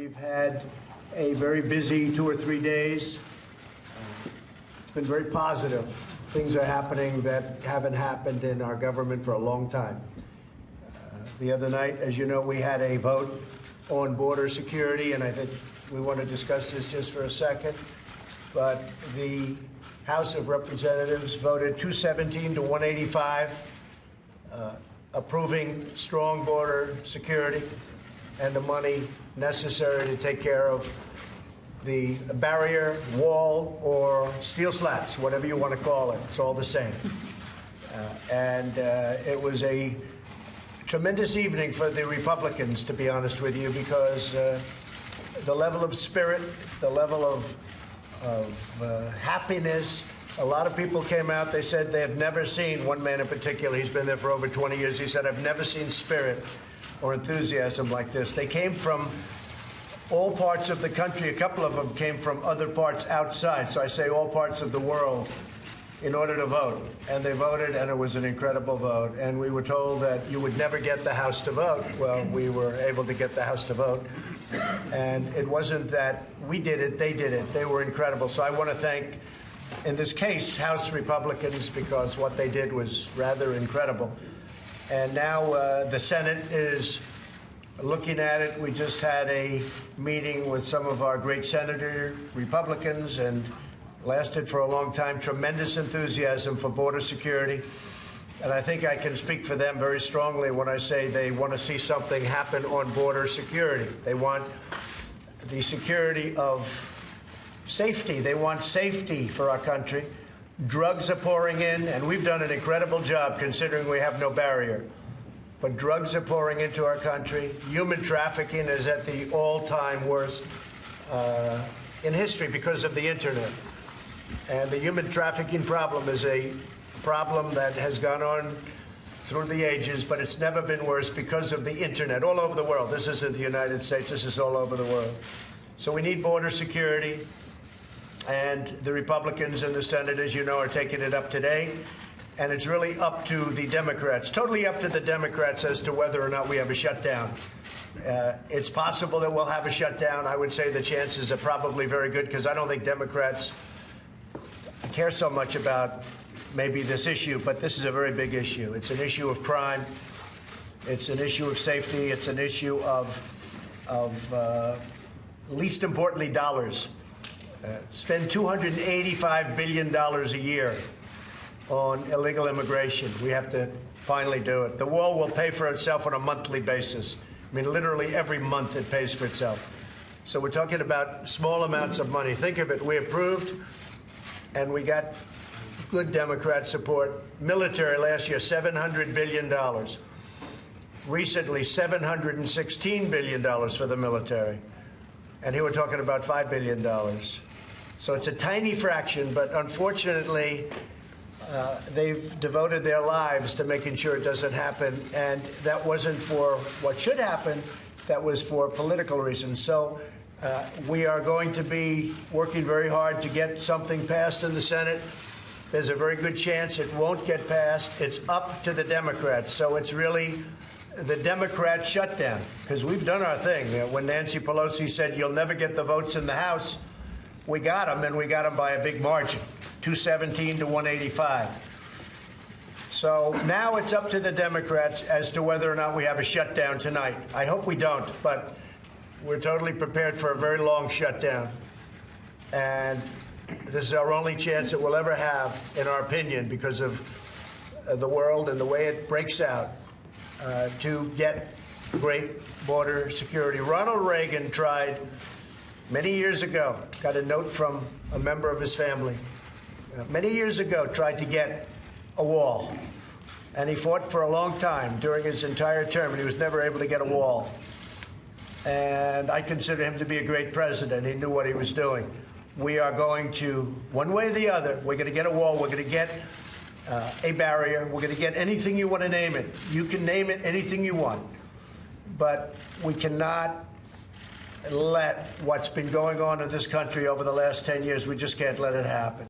We've had a very busy 2 or 3 days. It's been very positive. Things are happening that haven't happened in our government for a long time. The other night, as you know, we had a vote on border security, and I think we want to discuss this just for a second. But the House of Representatives voted 217 to 185, approving strong border security and the money necessary to take care of the barrier, wall, or steel slats, whatever you want to call it. It's all the same. It was a tremendous evening for the Republicans, to be honest with you, because the level of spirit, the level of happiness. A lot of people came out. They said they have never seen, one man in particular, he's been there for over 20 years. He said, I've never seen spirit or enthusiasm like this. They came from all parts of the country. A couple of them came from other parts outside. So I say all parts of the world in order to vote. And they voted, and it was an incredible vote. And we were told that you would never get the House to vote. Well, we were able to get the House to vote. And it wasn't that we did it, they did it. They were incredible. So I want to thank, in this case, House Republicans, because what they did was rather incredible. And now the Senate is looking at it. We just had a meeting with some of our great senator Republicans, and lasted for a long time. Tremendous enthusiasm for border security. And I think I can speak for them very strongly when I say they want to see something happen on border security. They want the security of safety. They want safety for our country. Drugs are pouring in, and we've done an incredible job considering we have no barrier. But drugs are pouring into our country. Human trafficking is at the all-time worst in history because of the internet. And the human trafficking problem is a problem that has gone on through the ages, but it's never been worse because of the internet all over the world. This isn't the United States, this is all over the world. So we need border security, and the Republicans in the Senate, as you know, are taking it up today. And it's really up to the Democrats, totally up to the Democrats as to whether or not we have a shutdown. It's possible that we'll have a shutdown. I would say the chances are probably very good, because I don't think Democrats care so much about maybe this issue, but this is a very big issue. It's an issue of crime. It's an issue of safety. It's an issue of least importantly, dollars. Spend $285 billion a year on illegal immigration. We have to finally do it. The wall will pay for itself on a monthly basis. I mean, literally every month it pays for itself. So we're talking about small amounts of money. Think of it. We approved, and we got good Democrat support. Military last year, $700 billion. Recently, $716 billion for the military. And here we're talking about $5 billion. So it's a tiny fraction, but unfortunately, they've devoted their lives to making sure it doesn't happen. And that wasn't for what should happen. That was for political reasons. So we are going to be working very hard to get something passed in the Senate. There's a very good chance it won't get passed. It's up to the Democrats. So it's really the Democrat shutdown, because we've done our thing. When Nancy Pelosi said you'll never get the votes in the House, we got them, and we got them by a big margin, 217 to 185. So now it's up to the Democrats as to whether or not we have a shutdown tonight. I hope we don't, but we're totally prepared for a very long shutdown. And this is our only chance that we'll ever have, in our opinion, because of the world and the way it breaks out, to get great border security. Ronald Reagan tried many years ago, got a note from a member of his family, many years ago tried to get a wall. And he fought for a long time during his entire term, and he was never able to get a wall. And I consider him to be a great president. He knew what he was doing. We are going to, one way or the other, we're going to get a wall. We're going to get a barrier. We're going to get anything you want to name it. You can name it anything you want. But we cannot let what's been going on in this country over the last 10 years, we just can't let it happen.